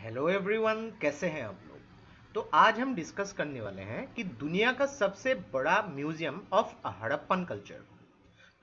Hello everyone, कैसे हैं आप लोग। तो आज हम डिस्कस करने वाले हैं कि दुनिया का सबसे बड़ा म्यूजियम ऑफ हड़प्पन कल्चर।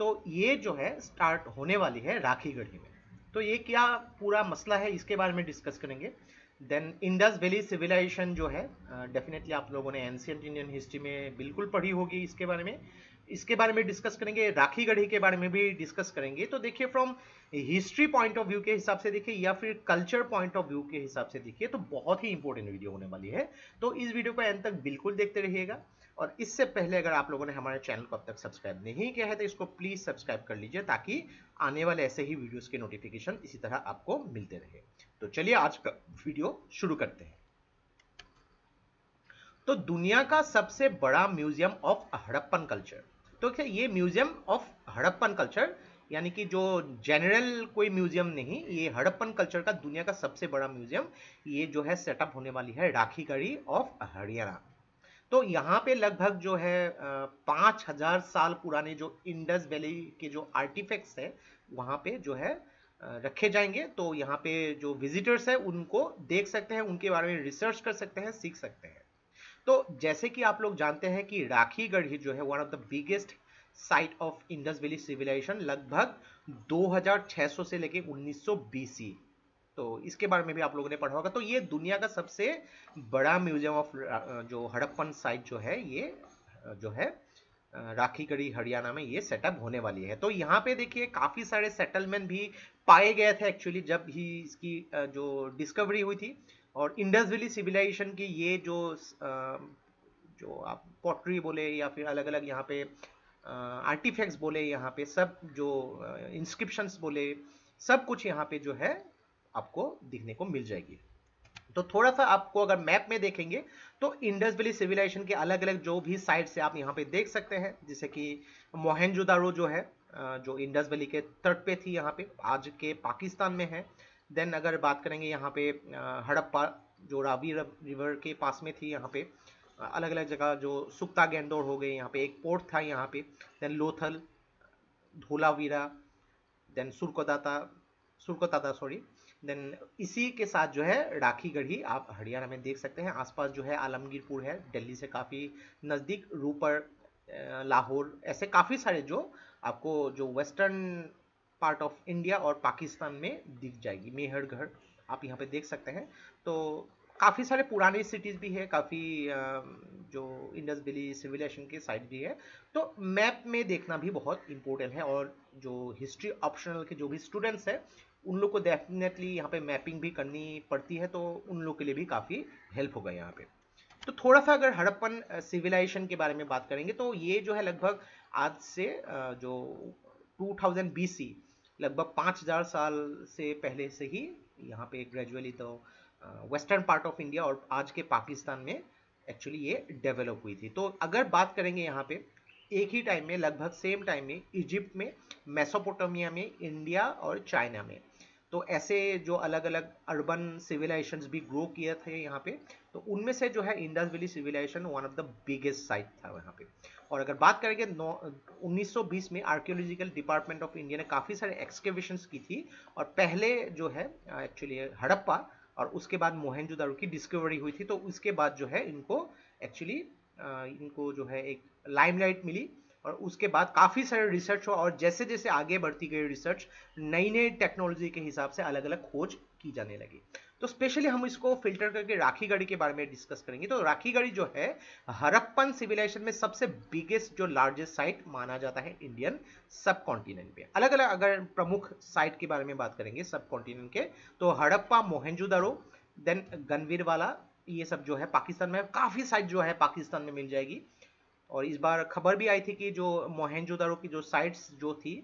तो ये जो है स्टार्ट होने वाली है राखीगढ़ी में। तो ये क्या पूरा मसला है, इसके बारे में डिस्कस करेंगे। देन इंडस वैली सिविलाइजेशन जो है, डेफिनेटली आप लोगों ने एंशियंट इंडियन हिस्ट्री में बिल्कुल पढ़ी होगी। इसके बारे में डिस्कस करेंगे, राखीगढ़ी के बारे में भी डिस्कस करेंगे। तो देखिए, from history point of view के हिसाब से देखिए या फिर कल्चर पॉइंट ऑफ व्यू के हिसाब से देखिए, तो बहुत ही इंपॉर्टेंट वीडियो होने वाली है। तो इस वीडियो को एंड तक बिल्कुल देखते रहिएगा। और इससे पहले अगर आप लोगों ने हमारे चैनल को अब तक सब्सक्राइब नहीं किया है तो इसको प्लीज सब्सक्राइब कर लीजिए, ताकि आने वाले ऐसे ही वीडियोस के नोटिफिकेशन इसी तरह आपको मिलते रहे। तो चलिए आज का वीडियो शुरू करते हैं। तो दुनिया का सबसे बड़ा म्यूजियम ऑफ हड़प्पन कल्चर। तो क्या ये म्यूजियम ऑफ हड़प्पन कल्चर, यानी कि जो जनरल कोई म्यूजियम नहीं, ये हड़प्पन कल्चर का दुनिया का सबसे बड़ा म्यूजियम ये जो है सेटअप होने वाली है राखीगढ़ी ऑफ हरियाणा। तो यहाँ पे लगभग जो है 5,000 साल पुराने जो इंडस वैली के जो आर्टिफैक्ट्स है वहाँ पे जो है रखे जाएंगे। तो यहाँ पे जो विजिटर्स है उनको देख सकते हैं, उनके बारे में रिसर्च कर सकते हैं, सीख सकते हैं। तो जैसे कि आप लोग जानते हैं कि राखीगढ़ी जो है one of the biggest site of Indus Valley civilisation, लगभग 2600 से लेके 1900 बीसी। तो इसके बारे में भी आप लोगों ने पढ़ा होगा। तो ये दुनिया का सबसे बड़ा म्यूजियम ऑफ जो हड़प्पन साइट जो है, ये जो है राखीगढ़ी हरियाणा में ये सेटअप होने वाली है। तो यहाँ पे देखिए काफी सारे सेटलमेंट भी पाए गए थे एक्चुअली, जब ही इसकी जो डिस्कवरी हुई थी। और इंडस वैली सिविलाइजेशन की ये जो आप पॉटरी बोले या फिर अलग अलग यहाँ पे आर्टिफैक्ट्स बोले, यहाँ पे सब जो इंस्क्रिप्शंस बोले, सब कुछ यहाँ पे जो है आपको दिखने को मिल जाएगी। तो थोड़ा सा आपको अगर मैप में देखेंगे तो इंडस वैली सिविलाइजेशन के अलग अलग जो भी साइट्स है आप यहाँ पे देख सकते हैं। जैसे कि मोहेंजोदारो जो है, जो इंडस वैली के तट पे थी, यहाँ पे आज के पाकिस्तान में है। देन अगर बात करेंगे यहाँ पे हड़प्पा, जो रावी रिवर के पास में थी, यहाँ पे अलग अलग जगह जो सुक्ता गेंदोर हो गए, यहाँ पे एक पोर्ट था यहाँ पे। Then Lothal, Dholavira, then Surkotada sorry. Then इसी के साथ जो है राखीगढ़ी आप हरियाणा में देख सकते हैं। आसपास जो है आलमगीरपुर है, दिल्ली से काफ़ी नज़दीक, रूपर, लाहौर, ऐसे काफ़ी सारे जो आपको जो वेस्टर्न पार्ट ऑफ इंडिया और पाकिस्तान में दिख जाएगी। मेहरगढ़ आप यहाँ पे देख सकते हैं। तो काफ़ी सारे पुराने सिटीज़ भी है, काफ़ी जो इंडस वैली सिविलाइजेशन के साइट भी है। तो मैप में देखना भी बहुत इंपॉर्टेंट है। और जो हिस्ट्री ऑप्शनल के जो भी स्टूडेंट्स हैं उन लोग को डेफिनेटली यहाँ पे मैपिंग भी करनी पड़ती है, तो उन लोग के लिए भी काफ़ी हेल्प होगा यहाँ पे। तो थोड़ा सा अगर हड़प्पन सिविलाइजेशन के बारे में बात करेंगे तो ये जो है लगभग आज से जो 2000 बीसी, लगभग 5,000 साल से पहले से ही यहाँ पे ग्रेजुअली तो वेस्टर्न पार्ट ऑफ इंडिया और आज के पाकिस्तान में एक्चुअली ये डेवलप हुई थी। तो अगर बात करेंगे यहाँ पे एक ही टाइम में, लगभग सेम टाइम में इजिप्ट में, मेसोपोटामिया में, इंडिया और चाइना में, तो ऐसे जो अलग अलग अर्बन सिविलाइजेशंस भी ग्रो किए थे यहाँ पे। तो उनमें से जो है Indus Valley civilisation one of the biggest site था यहाँ पे। और अगर बात करेंगे 1920 में आर्कियोलॉजिकल डिपार्टमेंट ऑफ इंडिया ने काफ़ी सारे एक्सकेवेशंस की थी। और पहले जो है एक्चुअली हड़प्पा और उसके बाद मोहेंजोदारो की डिस्कवरी हुई थी। तो उसके बाद जो है इनको एक्चुअली इनको जो है एक लाइमलाइट मिली। और उसके बाद काफ़ी सारे रिसर्च हुआ, और जैसे जैसे आगे बढ़ती गई रिसर्च, नई नई टेक्नोलॉजी के हिसाब से अलग अलग खोज की जाने लगी। तो स्पेशली हम इसको फिल्टर करके राखीगढ़ी के बारे में डिस्कस करेंगे। तो राखीगढ़ी जो है हड़प्पन सिविलाइजेशन में सबसे बिगेस्ट जो लार्जेस्ट साइट माना जाता है इंडियन सब कॉन्टिनेंट पे। अलग अलग अगर प्रमुख साइट के बारे में बात करेंगे सब कॉन्टिनेंट के, तो हड़प्पा, मोहेंजोदारो, देन गनवीरवाला, ये सब जो है पाकिस्तान में, काफ़ी साइट जो है पाकिस्तान में मिल जाएगी। और इस बार खबर भी आई थी कि जो मोहेंजोदारो की जो साइट्स जो थी,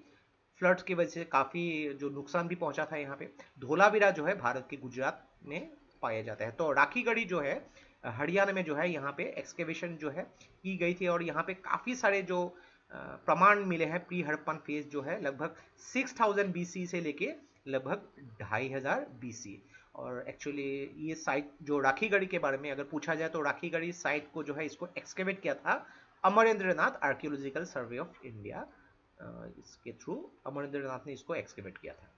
फ्लड्स की वजह से काफ़ी जो नुकसान भी पहुंचा था यहाँ पे। धोलावीरा जो है भारत के गुजरात में पाया जाता है। तो राखीगढ़ी जो है हरियाणा में जो है, यहाँ पे एक्सकेवेशन जो है की गई थी। और यहाँ पे काफ़ी सारे जो प्रमाण मिले हैं प्री हड़प्पन फेज जो है, लगभग 6000 बीसी से लेके लगभग 2500 बीसी। और एक्चुअली ये साइट जो राखीगढ़ी के बारे में अगर पूछा जाए तो राखीगढ़ी साइट को जो है इसको एक्सकेवेट किया था Amarendranath archaeological survey of India, इसके थ्रू अमरेंद्रनाथ ने इसको एक्सकेवेट किया था।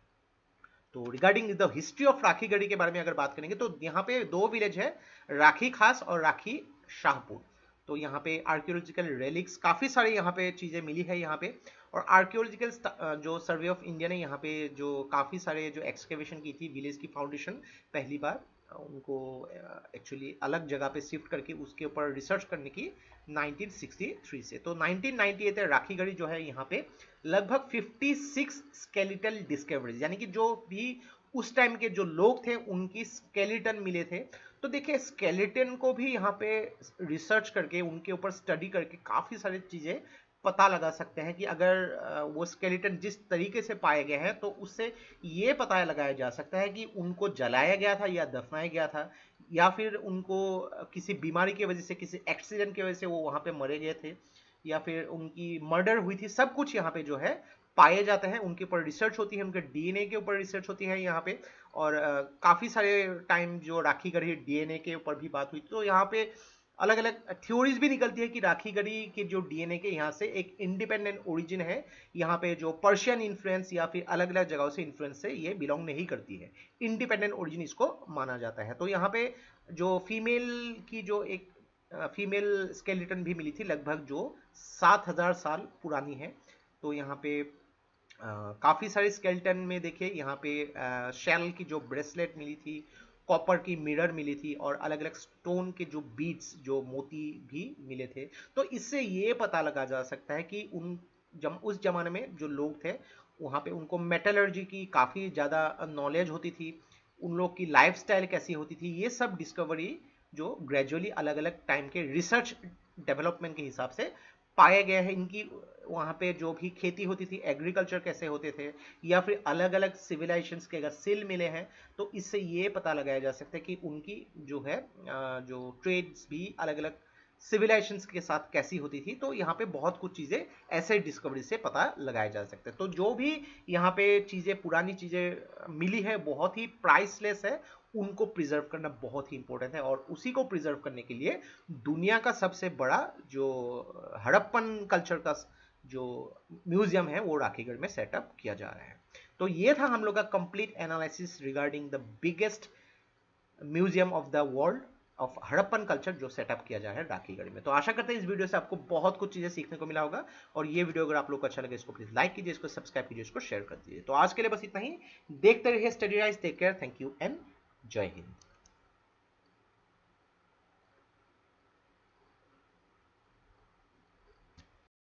तो regarding the history of Rakhigarhi के बारे में अगर बात करेंगे तो यहाँ पे 2 विलेज है, राखी खास और राखी शाहपुर। तो यहाँ पे आर्कियोलॉजिकल रेलिक्स काफ़ी सारी यहाँ पे चीज़ें मिली है यहाँ पे। और आर्कियोलॉजिकल जो सर्वे ऑफ इंडिया ने यहाँ पे जो काफ़ी सारे जो एक्सकेवेशन की थी विलेज की फाउंडेशन पहली बार उनको एक्चुअली अलग जगह पे शिफ्ट करके उसके ऊपर रिसर्च करने की 1963 से। तो 1998 है राखीगढ़ी जो है यहाँ पे लगभग 56 स्केलेटल डिस्कवरीज, यानी कि जो भी उस टाइम के जो लोग थे उनकी स्केलेटन मिले थे। तो देखिए स्केलेटन को भी यहाँ पे रिसर्च करके उनके ऊपर स्टडी करके काफ़ी सारी चीज़ें पता लगा सकते हैं कि अगर वो स्केलेटन जिस तरीके से पाए गए हैं तो उससे ये पता लगाया जा सकता है कि उनको जलाया गया था या दफनाया गया था, या फिर उनको किसी बीमारी की वजह से किसी एक्सीडेंट की वजह से वो वहाँ पे मरे गए थे, या फिर उनकी मर्डर हुई थी। सब कुछ यहाँ पे जो है पाए जाते हैं, उनके ऊपर रिसर्च होती है, उनके डीएनए के ऊपर रिसर्च होती है यहाँ पे। और काफ़ी सारे टाइम जो राखीगढ़ी डीएनए के ऊपर भी बात हुई, तो यहाँ पे अलग अलग थ्योरीज भी निकलती है कि राखीगढ़ी के जो डीएनए के यहाँ से एक इंडिपेंडेंट ओरिजिन है, यहाँ पे जो पर्शियन इन्फ्लुएंस या फिर अलग अलग जगहों से इन्फ्लुएंस से ये बिलोंग नहीं करती है, इंडिपेंडेंट ओरिजिन इसको माना जाता है। तो यहाँ पे जो फीमेल की जो एक फीमेल स्केलेटन भी मिली थी लगभग जो 7000 साल पुरानी है। तो यहाँ पे काफ़ी सारे स्केलेटन में देखिए यहाँ पे शेल की जो ब्रेसलेट मिली थी, कॉपर की मिरर मिली थी और अलग अलग स्टोन के जो बीड्स जो मोती भी मिले थे। तो इससे ये पता लगा जा सकता है कि उस जमाने में जो लोग थे वहाँ पे उनको मेटलर्जी की काफ़ी ज़्यादा नॉलेज होती थी, उन लोग की लाइफस्टाइल कैसी होती थी। ये सब डिस्कवरी जो ग्रेजुअली अलग अलग टाइम के रिसर्च डेवलपमेंट के हिसाब से पाया गया है। इनकी वहाँ पे जो भी खेती होती थी, एग्रीकल्चर कैसे होते थे, या फिर अलग अलग सिविलाइजेशंस के अगर सील मिले हैं तो इससे ये पता लगाया जा सकता है कि उनकी जो है जो ट्रेड्स भी अलग अलग सिविलाइजेशंस के साथ कैसी होती थी। तो यहाँ पे बहुत कुछ चीज़ें ऐसे डिस्कवरी से पता लगाया जा सकता है। तो जो भी यहाँ पे चीज़ें पुरानी चीज़ें मिली है बहुत ही प्राइसलेस है, उनको प्रिजर्व करना बहुत ही इंपॉर्टेंट है। और उसी को प्रिजर्व करने के लिए दुनिया का सबसे बड़ा जो हड़प्पन कल्चर का जो म्यूजियम है वो राखीगढ़ में सेटअप किया जा रहा है। तो ये था हम लोग का complete analysis regarding the biggest museum of the world of Harappan culture जो सेटअप किया जा रहा है राखीगढ़ में। तो आशा करते हैं इस वीडियो से आपको बहुत कुछ चीजें सीखने को मिला होगा। और ये वीडियो अगर आप लोग को अच्छा लगे इसको प्लीज लाइक कीजिए, इसको सब्सक्राइब कीजिए, इसको शेयर कर दीजिए। तो आज के लिए बस इतना ही। देखते रहिए Study Rise. Take care, thank you and जय हिंद।